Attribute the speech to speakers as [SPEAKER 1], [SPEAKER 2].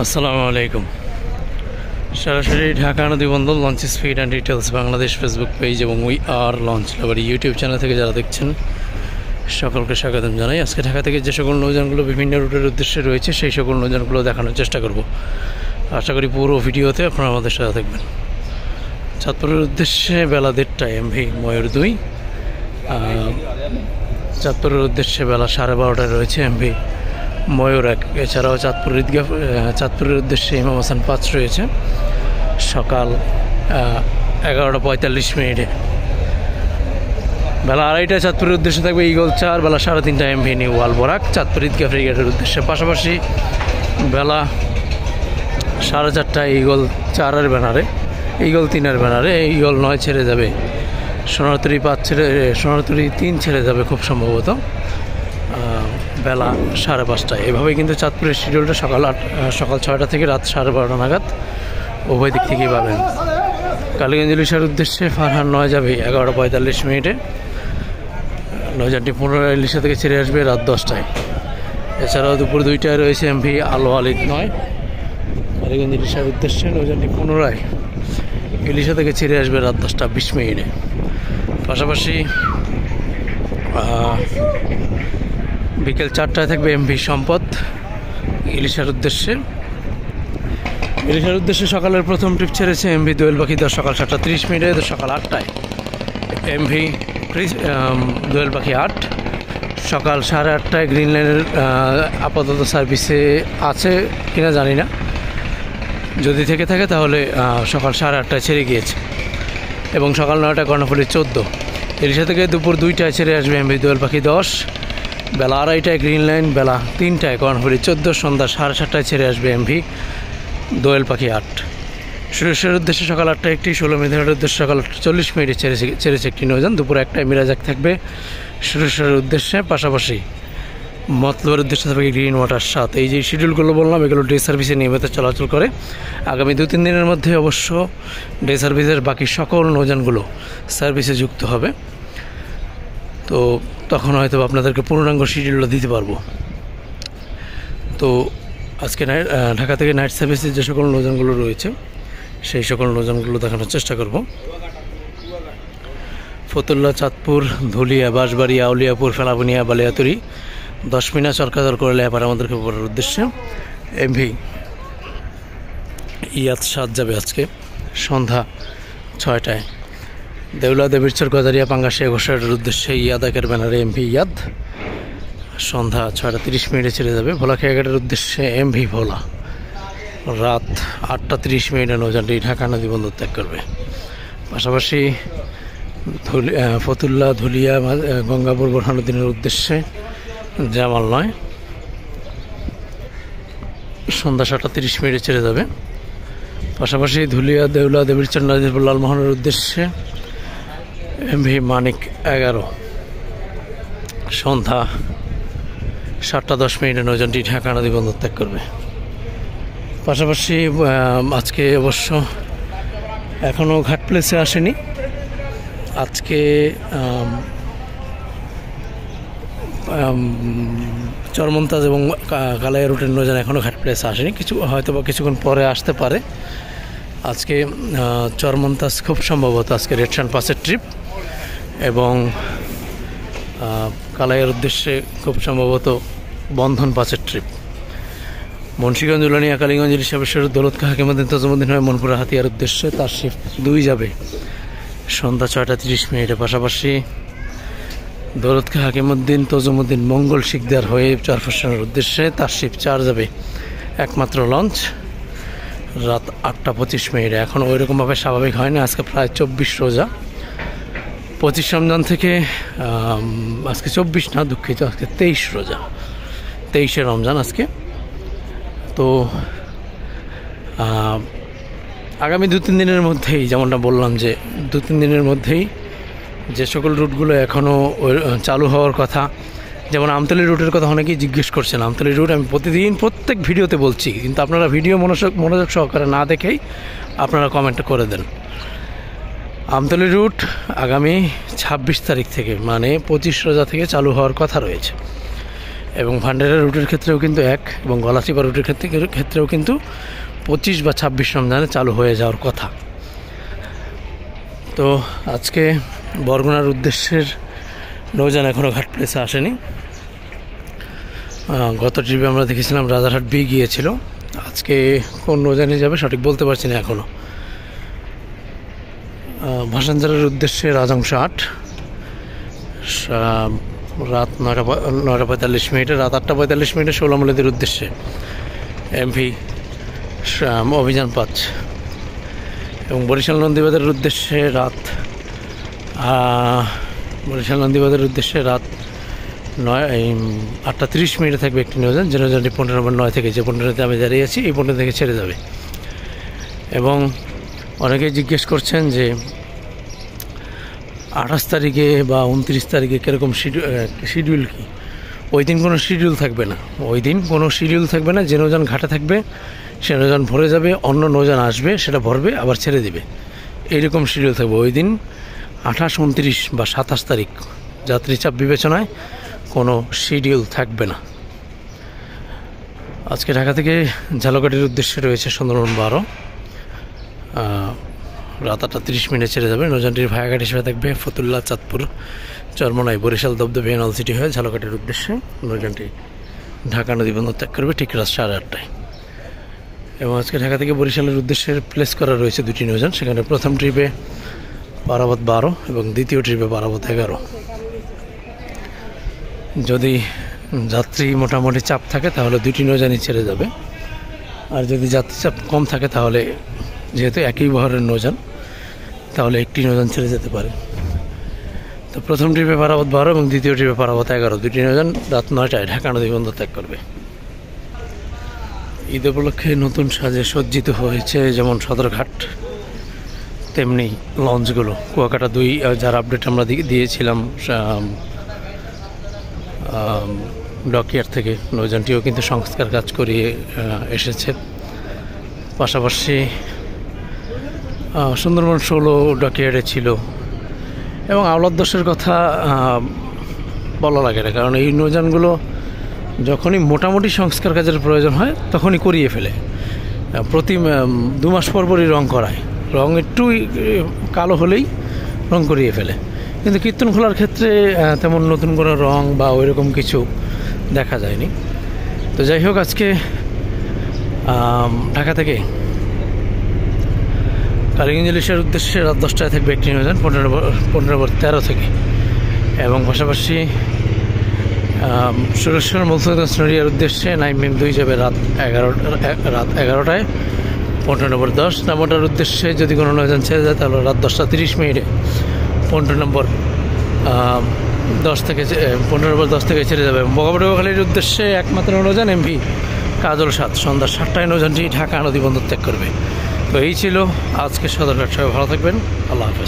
[SPEAKER 1] আসসালামু আলাইকুম। সরাসরি ঢাকা নদীবন্দর launch speed and details Bangladesh Facebook page এবং we are launch lover YouTube channel থেকে যারা দেখছেন সকলকে স্বাগতম জানাই। আজকে ঢাকা থেকে যে সকল নৌযানগুলো বিভিন্ন রুটের উদ্দেশ্যে রয়েছে সেই সকল নৌযানগুলো দেখানোর চেষ্টা করব। আশা করি পুরো ভিডিওতে আপনারা আমাদের সাথে থাকবেন। চাঁদপুরের উদ্দেশ্যে বেলা 1:30 এমভি ময়ূর 2, চাঁদপুরের উদ্দেশ্যে বেলা 12:30 রয়েছে এমভি ময়ূর 1। এছাড়াও চাঁদপুরের উদ্দেশ্যে ইমাম হাসান 5 রয়েছে সকাল 11:45। বেলা 2:30 চাঁদপুরের উদ্দেশ্যে থাকবে ঈগল 4, বেলা 3:30 এমভি নিউ আলবরাক চাঁদপুর ঈদগাহ ফ্রিগেটের উদ্দেশ্যে। পাশাপাশি বেলা 4:30 ঈগল 4-এর ব্যানারে, ঈগল 3-এর ব্যানারে ঈগল 9 ছেড়ে যাবে, সোনারতরী 3 ছেড়ে যাবে খুব সম্ভবত বেলা 5:30। এভাবেই কিন্তু চাঁদপুরের শিডিউলটা সকাল 6টা থেকে রাত 12:30 নাগাদ উভয় দিক থেকেই পাবেন। কালীগঞ্জ ইলিশার উদ্দেশ্যে ফারহান 9 যাবে 11:45। নৌযানটি পুনরায় ইলিশা থেকে ছেড়ে আসবে রাত 10টায়। এছাড়াও দুপুর 2টায় রয়েছে এমভি আলো আলিদ 9 কালীগঞ্জ ইলিশার উদ্দেশ্যে। নৌযানটি পুনরায় ইলিশা থেকে ছেড়ে আসবে রাত 10:20। পাশাপাশি বিকেল 4টায় থাকবে এমভি সম্পদ ইলিশার উদ্দেশ্যে। সকালের প্রথম ট্রিপ ছেড়েছে এমভি দোয়েল পাখি 10 সকাল 7:30। সকাল 8টায় এমভি দোয়েল পাখি 8 সকাল 8:30। গ্রিন লাইনের আপাতত সার্ভিসে আছে কিনা জানি না, যদি থেকে থাকে তাহলে সকাল 8:30টায় ছেড়ে গিয়েছে। এবং সকাল 9টায় কর্ণফুলী 14। ইলিশা থেকে দুপুর 2টায় ছেড়ে আসবে এমভি দোয়েল পাখি 10, বেলা 2:30 গ্রিন লাইন, বেলা 3টায় কর্ণফুলী 14, সন্ধ্যা 7:30টায় ছেড়ে আসবে এমভি দোয়েল পাখি 8। সুরেশের উদ্দেশ্যে সকাল 8টায় একটি, 16 মিনিটের উদ্দেশ্যে সকাল 40 ছেড়েছে একটি নৌযান। দুপুর 1টায় মিরাজ 1 থাকবে সুরেশের উদ্দেশ্যে। পাশাপাশি মতলবের উদ্দেশ্যে থাকবে গ্রিন ওয়াটার 7। এই যে শিডিউলগুলো বললাম এগুলো ডে সার্ভিসে নিয়মিত চলাচল করে। আগামী 2-3 দিনের মধ্যে অবশ্য ডে সার্ভিসের বাকি সকল নৌযানগুলো সার্ভিসে যুক্ত হবে, তো তখন হয়তো আপনাদেরকে পূর্ণাঙ্গ শিডিউলটা দিতে পারবো। তো আজকে ঢাকা থেকে নাইট সার্ভিসের যে সকল নৌযানগুলো রয়েছে সেই সকল নৌযানগুলো দেখানোর চেষ্টা করব। ফতুল্লা, চাঁদপুর, ধুলিয়া, বাঁশবাড়ি, আউলিয়াপুর, ফেলাবনিয়া, বালিয়াতুরি, 10 মিনা, চরকাদর করে লেপার আমাদেরকে পড়ার উদ্দেশ্যে এমভি ইয়াদ 7 যাবে আজকে সন্ধ্যা 6টায়। দেউলা, দেবীরচর, গজারিয়া, পাঙ্গাসিয়া, ঘোষাটের উদ্দেশ্যে ইয়াদ 1-এর ব্যানারে এমভি ইয়াদ সন্ধ্যা 6:30 ছেড়ে যাবে। ভোলা খেয়াঘাটের উদ্দেশ্যে এমভি ভোলা রাত 8:30 নৌযানটি ঢাকা নদী বন্দর ত্যাগ করবে। পাশাপাশি ফতুল্লা, ধুলিয়া, গঙ্গাপুর, বোরহানুদ্দিনের উদ্দেশ্যে জামাল 9 সন্ধ্যা 7:30 ছেড়ে যাবে। পাশাপাশি ধুলিয়া, দেউলা, দেবীরচর, নাজিরপুর, লালমোহনের উদ্দেশ্যে এমভি মানিক 11 সন্ধ্যা 7:10 নৌযানটি ঢাকা নদী বন্দর ত্যাগ করবে। পাশাপাশি আজকে অবশ্য এখনও ঘাট প্লেসে আসেনি। আজকে চরমন্তাজ এবং কালাইয়া রুটের নৌযান এখনও ঘাট প্লেসে আসেনি, হয়তো বা কিছুক্ষণ পরে আসতে পারে। আজকে চরমন্তাজ খুব সম্ভবত আজকে রেডসান পাসের ট্রিপ, এবং কালাইয়ার উদ্দেশ্যে খুব সম্ভবত বন্ধন 5-এর ট্রিপ। মুন্সিগঞ্জ, উলানিয়া, কালীগঞ্জ, ইলিশা, দৌলতখাঁ, হাকিমুদ্দিন, তজুমুদ্দিন হয়ে মনপুরা, হাতিয়ার উদ্দেশ্যে তার শিফট 2 যাবে সন্ধ্যা 6:30। পাশাপাশি দৌলতখাঁ, হাকিমুদ্দিন, তজুমুদ্দিন, মঙ্গল শিকদার হয়ে চরফ্যাশনের উদ্দেশ্যে তার শিফট 4 যাবে একমাত্র লঞ্চ রাত 8:25। এখন ওই রকমভাবে স্বাভাবিক হয় না। আজকে প্রায় 24 রোজা, 25 রমজান থেকে আজকে 24 না, দুঃখিত, আজকে 23 রোজা, 23শে রমজান আজকে। তো আগামী 2-3 দিনের মধ্যেই, যেমনটা বললাম যে 2-3 দিনের মধ্যেই যে সকল রুটগুলো এখনও চালু হওয়ার কথা, যেমন আমতলী রুটের কথা অনেকেই জিজ্ঞেস করছেন। আমতলী রুট আমি প্রত্যেক ভিডিওতে বলছি, কিন্তু আপনারা ভিডিও মনোযোগ সহকারে না দেখেই আপনারা কমেন্ট করে দেন। আমতলী রুট আগামী 26 তারিখ থেকে, মানে 25 রোজা থেকে চালু হওয়ার কথা রয়েছে। এবং ভান্ডারের রুটের ক্ষেত্রেও কিন্তু এক, এবং গলাচিপা রুটের ক্ষেত্রেও কিন্তু 25 বা 26 রমজানে চালু হয়ে যাওয়ার কথা। তো আজকে বরগুনার উদ্দেশ্যের নৌযান এখনও ঘাট প্লেসে আসেনি। গত ট্রিপে আমরা দেখেছিলাম রাজারহাট বি গিয়েছিল, আজকে কোন নৌযানে যাবে সঠিক বলতে পারছি না এখনও। ভাসানজারের উদ্দেশ্যে রাজাংশ 8, রাত 9:45, রাত 8:45 ষোলা মূলদের উদ্দেশ্যে এমভি অভিযান 5, এবং বরিশাল নন্দীবাজারের উদ্দেশ্যে রাত 8:30 থাকবে একটি নৌযান, যে নৌযানটি 15 নম্বর 9 থেকে, যে 15তে আমি দাঁড়িয়ে আছি এই 15 থেকে ছেড়ে যাবে। এবং অনেকেই জিজ্ঞেস করছেন যে 28 তারিখে বা 29 তারিখে কীরকম শিডিউল কী। ওই দিন কোনো শিডিউল থাকবে না, যে নৌযান ঘাটে থাকবে সে নৌযান ভরে যাবে, অন্য নৌযান আসবে সেটা ভরবে আবার ছেড়ে দেবে, এইরকম শিডিউল থাকবে। ওই দিন 28, 29 বা 27 তারিখ যাত্রী চাপ বিবেচনায় কোনো শিডিউল থাকবে না। আজকে ঢাকা থেকে ঝালকাঠির উদ্দেশ্যে রয়েছে সুন্দরবন 12, রাত 8:30 ছেড়ে যাবে। নৌযানটির ভায়াঘাট হিসেবে থাকবে ফতুল্লা, চাঁদপুর, চরমোনাই, বরিশাল, দবদবে, নলছিটি হয়ে ঝালকাঠির উদ্দেশ্যে নৌযানটি ঢাকা নদী বন্দর ত্যাগ করবে ঠিক রাত 8:30টায়। এবং আজকে ঢাকা থেকে বরিশালের উদ্দেশ্যে প্লেস করা রয়েছে 2টি নৌযান, সেখানে প্রথম ট্রিপে পারাবত 12 এবং দ্বিতীয় ট্রিপে পারাবত 11। যদি যাত্রী মোটামুটি চাপ থাকে তাহলে 2টি নৌযানই ছেড়ে যাবে, আর যদি যাত্রী চাপ কম থাকে তাহলে যেহেতু একই বহরের নৌযান তাহলে একটি নৌযান ছেড়ে যেতে পারে। তো প্রথম ট্রিপে পারাবত 12 এবং দ্বিতীয় ট্রিপে পারাবত 11, 2টি নৌযান রাত 9টায় ঢাকা নদী বন্দর ত্যাগ করবে। ঈদ উপলক্ষে নতুন সাজে সজ্জিত হয়েছে যেমন সদরঘাট, তেমনি লঞ্চগুলো। কুয়াকাটা 2 যার আপডেট আমরা দিয়েছিলাম ডকইয়ার্ড থেকে, নৌযানটিও কিন্তু সংস্কার কাজ করিয়ে এসেছে। পাশাপাশি সুন্দরবন 16 ডকইয়ার্ডে ছিল, এবং আওলাদ 10-এর কথা বলা লাগে না, কারণ এই নৌযানগুলো যখনই মোটামুটি সংস্কার কাজের প্রয়োজন হয় তখনই করিয়ে ফেলে। প্রতি 2 মাস পরই রং করায়, রং একটু কালো হলেই রং করিয়ে ফেলে। কিন্তু কীর্তনখোলার ক্ষেত্রে তেমন নতুন কোনো রং বা ওই রকম কিছু দেখা যায়নি। তো যাই হোক, আজকে ঢাকা থেকে কালীগঞ্জ ইলিশের উদ্দেশ্যে রাত 10টায় থাকবে একটি নৌযান 15/13 থেকে, এবং পাশাপাশি সুরেশ্বর মলসুদাস নড়িয়ার উদ্দেশ্যে 9M2 যাবে রাত 11টায় 15/10। নামটার উদ্দেশ্যে যদি কোনো নৌযান ছেড়ে যায় তাহলে রাত 10:30 15/10 থেকে ছেড়ে যাবে। বগাবড়িয়াখালীর উদ্দেশ্যে একমাত্র নৌযান এমভি কাজল 7 সন্ধ্যা 7টায় নৌযানটি ঢাকা নদী বন্দর ত্যাগ করবে। তো এই ছিল আজকে সদরঘাট। সবাই ভালো থাকবেন, আল্লাহ হাফেজ।